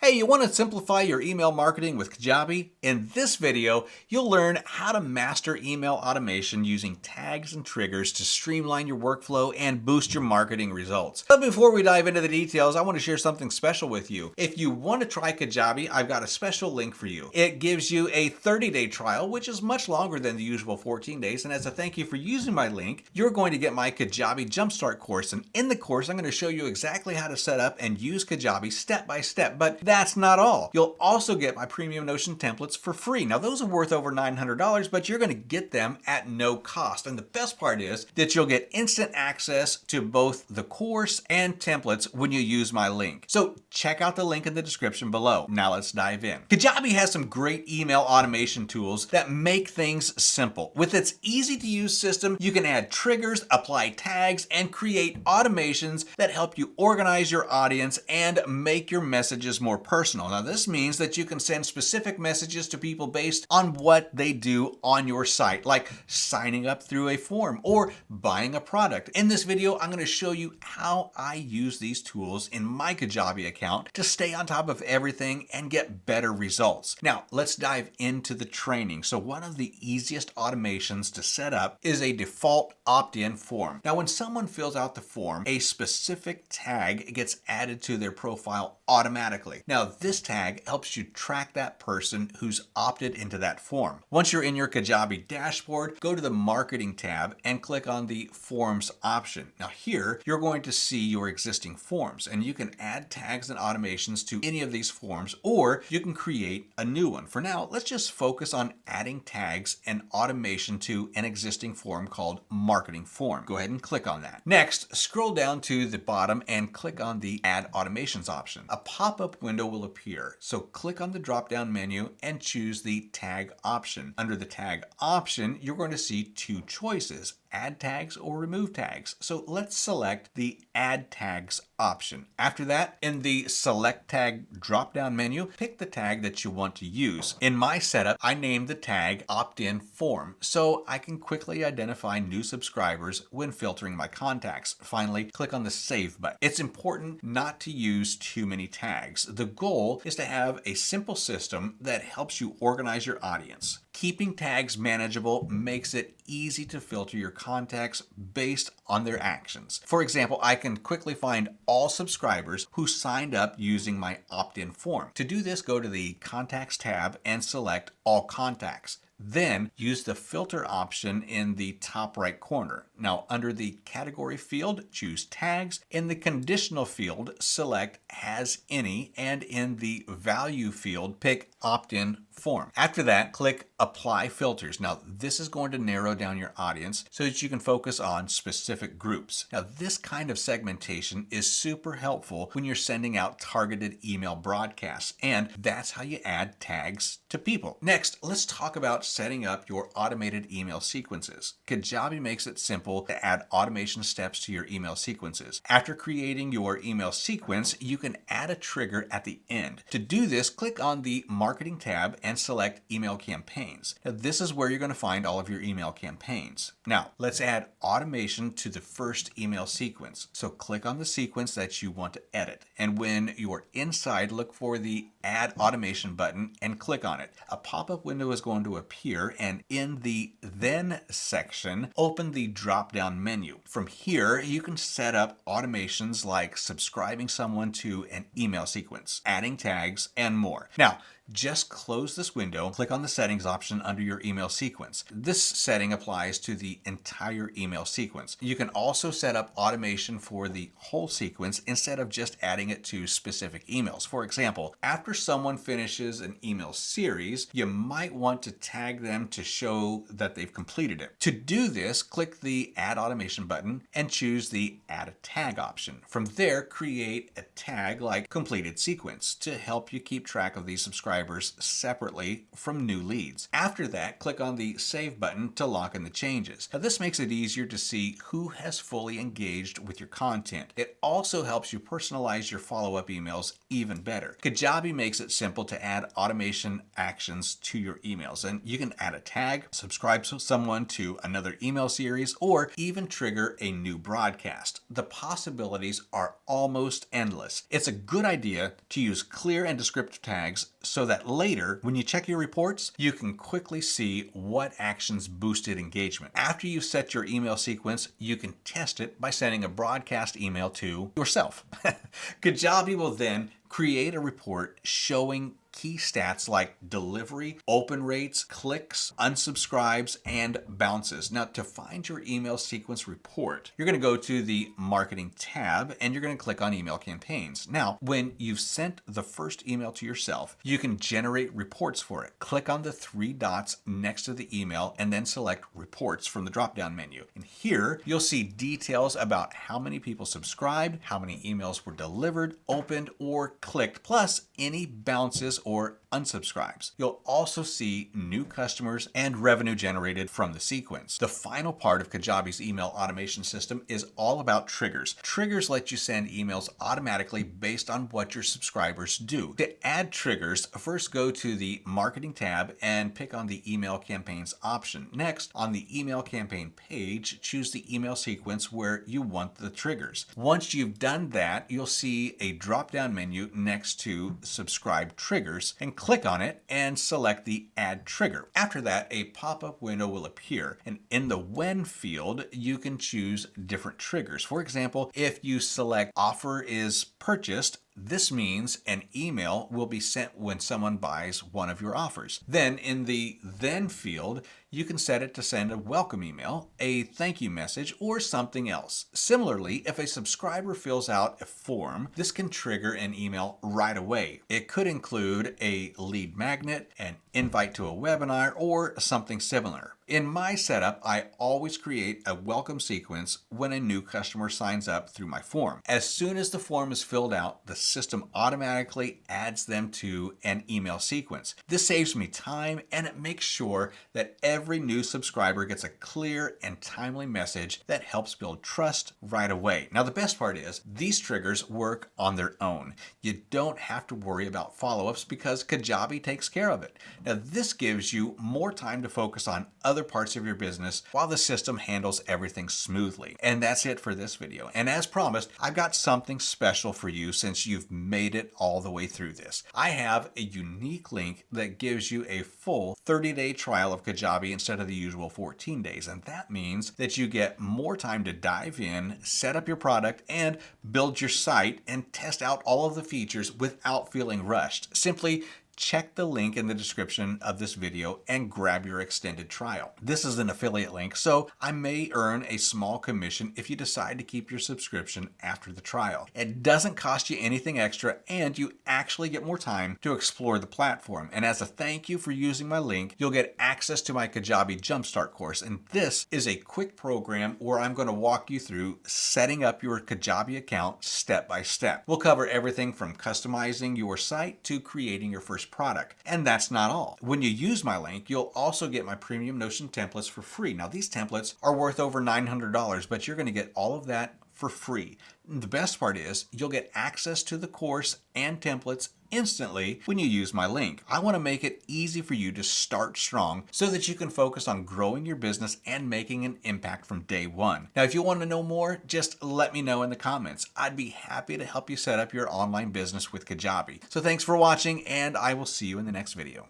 Hey, you want to simplify your email marketing with Kajabi? In this video, you'll learn how to master email automation using tags and triggers to streamline your workflow and boost your marketing results. But before we dive into the details, I want to share something special with you. If you want to try Kajabi, I've got a special link for you. It gives you a 30-day trial, which is much longer than the usual 14 days. And as a thank you for using my link, you're going to get my Kajabi Jumpstart course. And in the course, I'm going to show you exactly how to set up and use Kajabi step by step. But that's not all. You'll also get my premium Notion templates for free. Now, those are worth over $900, but you're going to get them at no cost. And the best part is that you'll get instant access to both the course and templates when you use my link. So check out the link in the description below. Now let's dive in. Kajabi has some great email automation tools that make things simple. With its easy to use system, you can add triggers, apply tags, and create automations that help you organize your audience and make your messages more personal. Now, this means that you can send specific messages to people based on what they do on your site, like signing up through a form or buying a product. In this video, I'm going to show you how I use these tools in my Kajabi account to stay on top of everything and get better results. Now, let's dive into the training. So one of the easiest automations to set up is a default opt-in form. Now, when someone fills out the form, a specific tag gets added to their profile automatically. Now, this tag helps you track that person who's opted into that form. Once you're in your Kajabi dashboard, go to the Marketing tab and click on the Forms option. Now here, you're going to see your existing forms, and you can add tags and automations to any of these forms, or you can create a new one. For now, let's just focus on adding tags and automation to an existing form called Marketing Form. Go ahead and click on that. Next, scroll down to the bottom and click on the Add Automations option. A pop-up window will appear. So click on the drop-down menu and choose the tag option. Under the tag option, you're going to see two choices: add tags or remove tags. So let's select the add tags option. After that, in the select tag drop-down menu, pick the tag that you want to use. In my setup, I named the tag opt-in form so I can quickly identify new subscribers when filtering my contacts. Finally, click on the save button. It's important not to use too many tags. The goal is to have a simple system that helps you organize your audience. Keeping tags manageable makes it easy to filter your contacts based on their actions. For example, I can quickly find all subscribers who signed up using my opt-in form. To do this, go to the Contacts tab and select All Contacts. Then use the filter option in the top right corner. Now, under the category field, choose tags. In the conditional field, select has any, and in the value field, pick opt-in form. After that, click apply filters. Now, this is going to narrow down your audience so that you can focus on specific groups. Now, this kind of segmentation is super helpful when you're sending out targeted email broadcasts, and that's how you add tags to people. Next, let's talk about setting up your automated email sequences. Kajabi makes it simple to add automation steps to your email sequences. After creating your email sequence, you can add a trigger at the end. To do this, click on the Marketing tab and select Email Campaigns. Now, this is where you're going to find all of your email campaigns. Now, let's add automation to the first email sequence. So click on the sequence that you want to edit. And when you're inside, look for the Add Automation button and click on it. A pop-up window is going to appear, and in the Then section, open the drop-down menu. From here, you can set up automations like subscribing someone to an email sequence, adding tags, and more. Now, just close this window, click on the settings option under your email sequence. This setting applies to the entire email sequence. You can also set up automation for the whole sequence instead of just adding it to specific emails. For example, after someone finishes an email series, you might want to tag them to show that they've completed it. To do this, click the Add Automation button and choose the Add a Tag option. From there, create a tag like completed sequence to help you keep track of these subscribers subscribers separately from new leads. After that, click on the Save button to lock in the changes. Now, this makes it easier to see who has fully engaged with your content. It also helps you personalize your follow-up emails even better. Kajabi makes it simple to add automation actions to your emails, and you can add a tag, subscribe someone to another email series, or even trigger a new broadcast. The possibilities are almost endless. It's a good idea to use clear and descriptive tags so that later, when you check your reports, you can quickly see what actions boosted engagement. After you set your email sequence, you can test it by sending a broadcast email to yourself. Kajabi will then create a report showing key stats like delivery, open rates, clicks, unsubscribes, and bounces. Now, to find your email sequence report, you're going to go to the Marketing tab and you're going to click on Email Campaigns. Now, when you've sent the first email to yourself, you can generate reports for it. Click on the three dots next to the email and then select Reports from the drop-down menu. And here, you'll see details about how many people subscribed, how many emails were delivered, opened, or clicked, plus any bounces or unsubscribes. You'll also see new customers and revenue generated from the sequence. The final part of Kajabi's email automation system is all about triggers. Triggers let you send emails automatically based on what your subscribers do. To add triggers, first go to the Marketing tab and pick on the Email Campaigns option. Next, on the Email Campaign page, choose the email sequence where you want the triggers. Once you've done that, you'll see a drop-down menu next to Subscribe Triggers, and click on it and select the Add Trigger. After that, a pop-up window will appear, and in the When field, you can choose different triggers. For example, if you select Offer is Purchased, this means an email will be sent when someone buys one of your offers. Then in the Then field, you can set it to send a welcome email, a thank you message, or something else. Similarly, if a subscriber fills out a form, this can trigger an email right away. It could include a lead magnet, an invite to a webinar, or something similar. In my setup, I always create a welcome sequence when a new customer signs up through my form. As soon as the form is filled out, the system automatically adds them to an email sequence. This saves me time and it makes sure that every new subscriber gets a clear and timely message that helps build trust right away. Now, the best part is these triggers work on their own. You don't have to worry about follow-ups because Kajabi takes care of it. Now, this gives you more time to focus on other parts of your business while the system handles everything smoothly. And that's it for this video. And as promised, I've got something special for you since you've made it all the way through this. I have a unique link that gives you a full 30-day trial of Kajabi instead of the usual 14 days. And that means that you get more time to dive in, set up your product, and build your site and test out all of the features without feeling rushed. Simply check the link in the description of this video and grab your extended trial. This is an affiliate link, so I may earn a small commission if you decide to keep your subscription after the trial. It doesn't cost you anything extra, and you actually get more time to explore the platform. And as a thank you for using my link, you'll get access to my Kajabi Jumpstart course. And this is a quick program where I'm going to walk you through setting up your Kajabi account step by step. We'll cover everything from customizing your site to creating your first product. And that's not all. When you use my link, you'll also get my premium Notion templates for free. Now, these templates are worth over $900, but you're going to get all of that for free. The best part is you'll get access to the course and templates instantly when you use my link. I want to make it easy for you to start strong so that you can focus on growing your business and making an impact from day one. Now, if you want to know more, just let me know in the comments. I'd be happy to help you set up your online business with Kajabi. So thanks for watching, and I will see you in the next video.